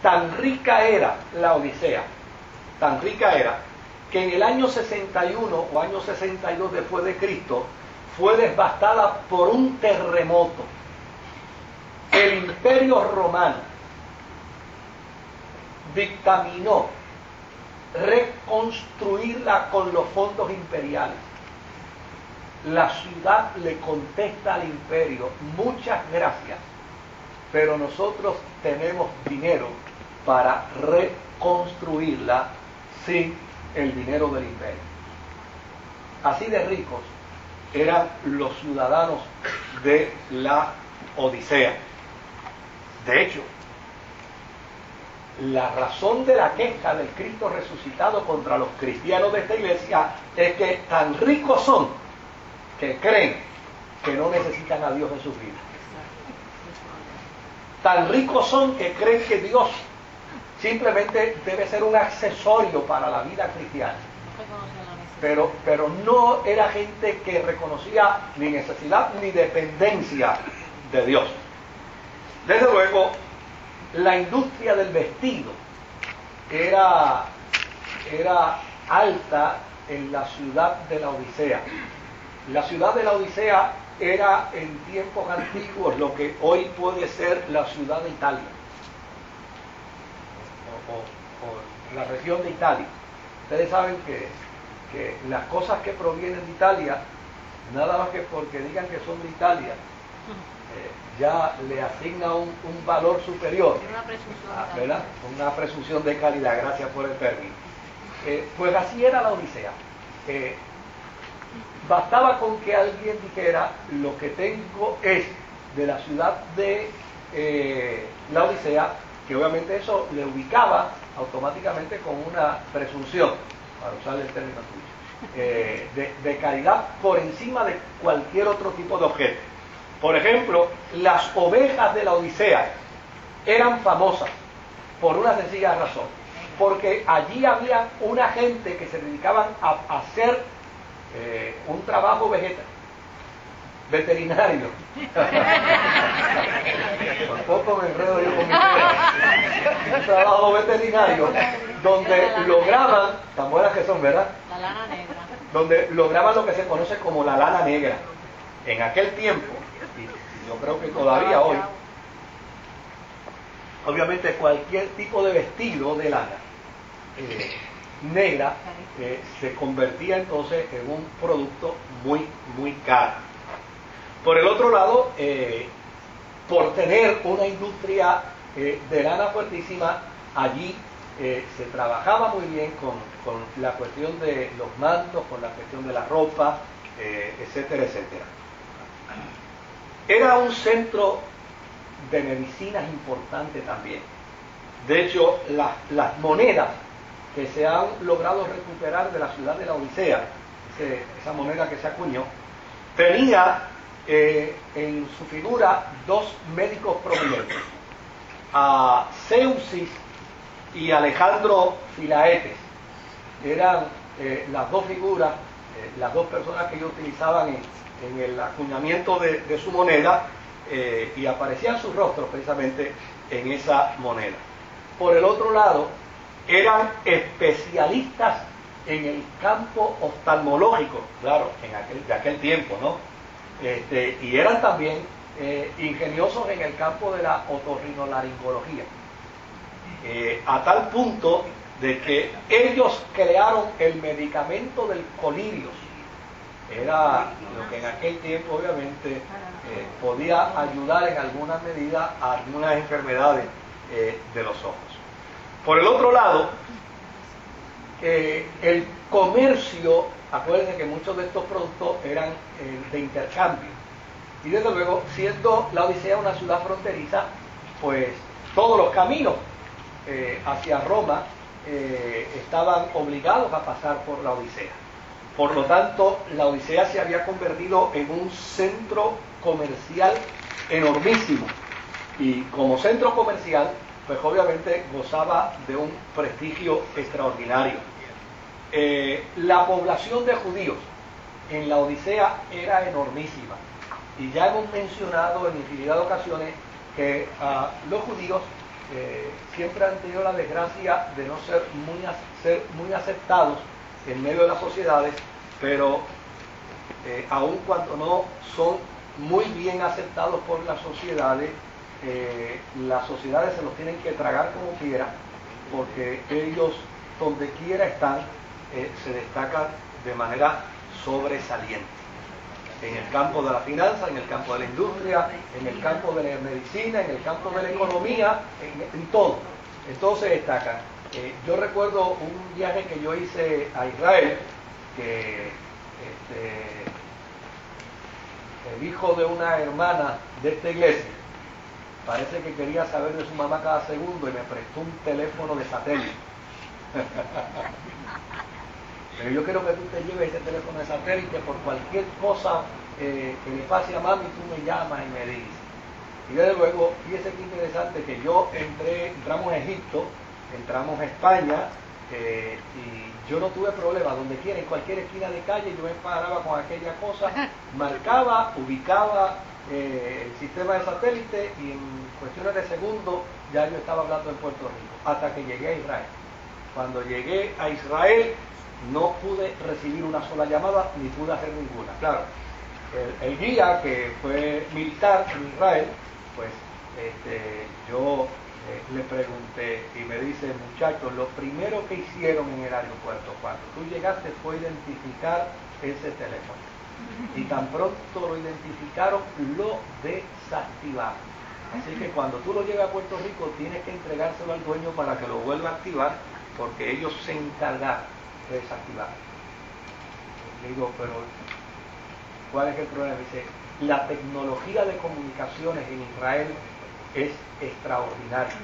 Tan rica era la Odisea, tan rica era, que en el año 61 o año 62 después de Cristo fue devastada por un terremoto. El Imperio Romano dictaminó reconstruirla con los fondos imperiales. La ciudad le contesta al imperio: muchas gracias, pero nosotros tenemos dinero para reconstruirla sin el dinero del imperio. Así de ricos eran los ciudadanos de la Odisea. De hecho, la razón de la queja del Cristo resucitado contra los cristianos de esta iglesia es que tan ricos son que creen que no necesitan a Dios en sus vidas. Tan ricos son que creen que Dios simplemente debe ser un accesorio para la vida cristiana. Pero no era gente que reconocía ni necesidad ni dependencia de Dios. Desde luego, la industria del vestido era alta en la ciudad de la Odisea. La ciudad de la Odisea era en tiempos antiguos lo que hoy puede ser la ciudad de Italia o la región de Italia. Ustedes saben que las cosas que provienen de Italia, nada más que porque digan que son de Italia, ya le asigna un valor superior, ¿verdad? Una presunción de calidad. Gracias por el término. Pues así era la Odisea. Bastaba con que alguien dijera: lo que tengo es de la ciudad de la Odisea, que obviamente eso le ubicaba automáticamente con una presunción, para usar el término tuyo, de calidad por encima de cualquier otro tipo de objeto. Por ejemplo, las ovejas de la Odisea eran famosas por una sencilla razón: porque allí había una gente que se dedicaban a hacer un trabajo veterinario. Por poco me enredo yo con mi tema. Un trabajo veterinario donde lograban, tan buenas que son, ¿verdad? La lana negra. Donde lograban lo que se conoce como la lana negra. En aquel tiempo, y yo creo que todavía hoy, obviamente cualquier tipo de vestido de lana negra se convertía entonces en un producto muy, muy caro. Por el otro lado, por tener una industria de lana fuertísima, allí se trabajaba muy bien con la cuestión de los mantos, con la cuestión de la ropa, etcétera, etcétera. Era un centro de medicinas importante también. De hecho, las monedas que se han logrado recuperar de la ciudad de la Odisea, esa moneda que se acuñó, tenía en su figura dos médicos prominentes, a Zeusis y Alejandro Filaetes. Eran las dos figuras, las dos personas que ellos utilizaban en el acuñamiento de su moneda, y aparecían sus rostros precisamente en esa moneda. Por el otro lado, eran especialistas en el campo oftalmológico, claro, de aquel tiempo, ¿no? Y eran también ingeniosos en el campo de la otorrinolaringología, a tal punto de que ellos crearon el medicamento del colirio. Era lo que en aquel tiempo obviamente podía ayudar en alguna medida a algunas enfermedades de los ojos. Por el otro lado, el comercio, acuérdense que muchos de estos productos eran de intercambio, y desde luego, siendo la Odisea una ciudad fronteriza, pues todos los caminos hacia Roma estaban obligados a pasar por la Odisea. Por lo tanto, la Odisea se había convertido en un centro comercial enormísimo, y como centro comercial, pues obviamente gozaba de un prestigio extraordinario. La población de judíos en la Odisea era enormísima, y ya hemos mencionado en infinidad de ocasiones que los judíos siempre han tenido la desgracia de no ser muy aceptados en medio de las sociedades, pero aun cuando no son muy bien aceptados por las sociedades se los tienen que tragar como quiera, porque ellos donde quiera están, se destacan de manera sobresaliente. En el campo de la finanza, en el campo de la industria, en el campo de la medicina, en el campo de la economía, en todo se destacan. Yo recuerdo un viaje que yo hice a Israel, que el hijo de una hermana de esta iglesia parece que quería saber de su mamá cada segundo y me prestó un teléfono de satélite. Pero yo quiero que tú te lleves ese teléfono de satélite por cualquier cosa que le pase a mami, tú me llamas y me dices. Y desde luego, fíjese qué interesante que entramos a Egipto, entramos a España, y yo no tuve problema, donde quiera, en cualquier esquina de calle, yo me paraba con aquella cosa, marcaba, ubicaba el sistema de satélite y en cuestiones de segundos ya yo estaba hablando en Puerto Rico, hasta que llegué a Israel. Cuando llegué a Israel no pude recibir una sola llamada ni pude hacer ninguna. Claro, el guía, que fue militar en Israel, pues yo le pregunté y me dice: muchachos, lo primero que hicieron en el aeropuerto cuando tú llegaste fue identificar ese teléfono. Y tan pronto lo identificaron, lo desactivaron. Así que cuando tú lo llevas a Puerto Rico, tienes que entregárselo al dueño para que lo vuelva a activar, porque ellos se encargaron de desactivar. Le digo, pero ¿cuál es el problema? Dice: la tecnología de comunicaciones en Israel es extraordinaria.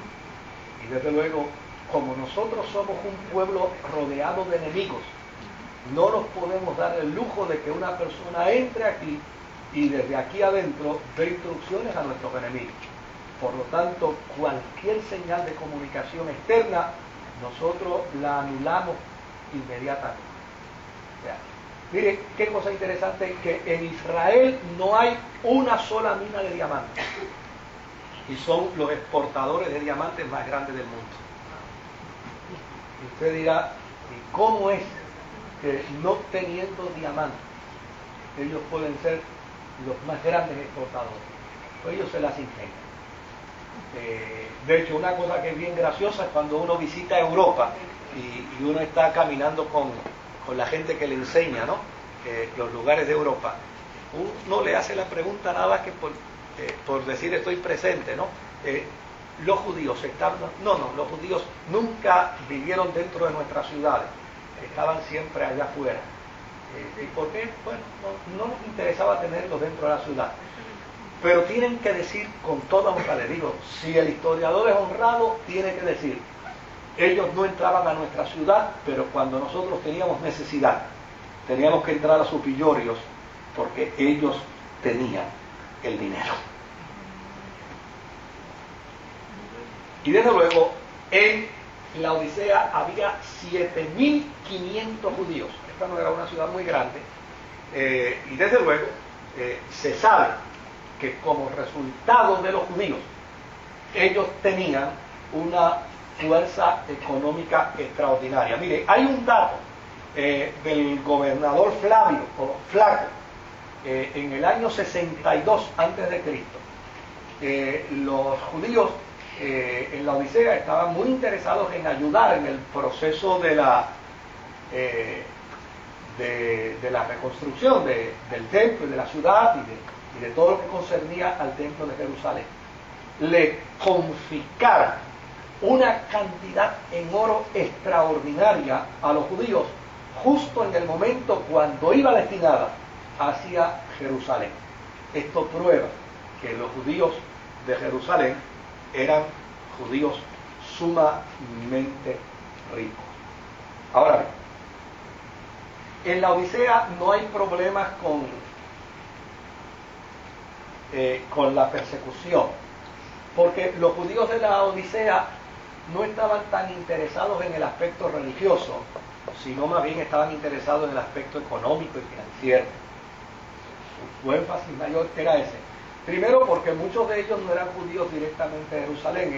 Y desde luego, como nosotros somos un pueblo rodeado de enemigos, no nos podemos dar el lujo de que una persona entre aquí y desde aquí adentro dé instrucciones a nuestros enemigos. Por lo tanto, cualquier señal de comunicación externa, nosotros la anulamos inmediatamente. O sea, mire qué cosa interesante, que en Israel no hay una sola mina de diamantes, y son los exportadores de diamantes más grandes del mundo. Y usted dirá: ¿y cómo es que no teniendo diamantes ellos pueden ser los más grandes exportadores? Pues ellos se las ingenian. De hecho, una cosa que es bien graciosa es cuando uno visita Europa y uno está caminando con la gente que le enseña, ¿no? Los lugares de Europa. Uno le hace la pregunta nada más que por decir estoy presente, ¿no? Los judíos los judíos nunca vivieron dentro de nuestras ciudades, estaban siempre allá afuera. ¿Y por qué? Bueno, no nos interesaba tenerlos dentro de la ciudad. Pero tienen que decir con toda honra, le digo, si el historiador es honrado, tiene que decir: ellos no entraban a nuestra ciudad, pero cuando nosotros teníamos necesidad, teníamos que entrar a sus villorios, porque ellos tenían el dinero. Y desde luego, en la Odisea había 7.500 judíos. Esta no era una ciudad muy grande. Y desde luego, se sabe que como resultado de los judíos, ellos tenían una fuerza económica extraordinaria. Mire, hay un dato del gobernador Flaco, en el año 62 a.C. Los judíos en la Odisea estaban muy interesados en ayudar en el proceso de la reconstrucción del templo y de la ciudad y de todo lo que concernía al templo de Jerusalén. Le confiscaron una cantidad en oro extraordinaria a los judíos justo en el momento cuando iba destinada hacia Jerusalén. Esto prueba que los judíos de Jerusalén eran judíos sumamente ricos. Ahora bien, en la Odisea no hay problemas con la persecución, porque los judíos de la Odisea no estaban tan interesados en el aspecto religioso, sino más bien estaban interesados en el aspecto económico y financiero. Su énfasis mayor era ese. Primero, porque muchos de ellos no eran judíos directamente de Jerusalén,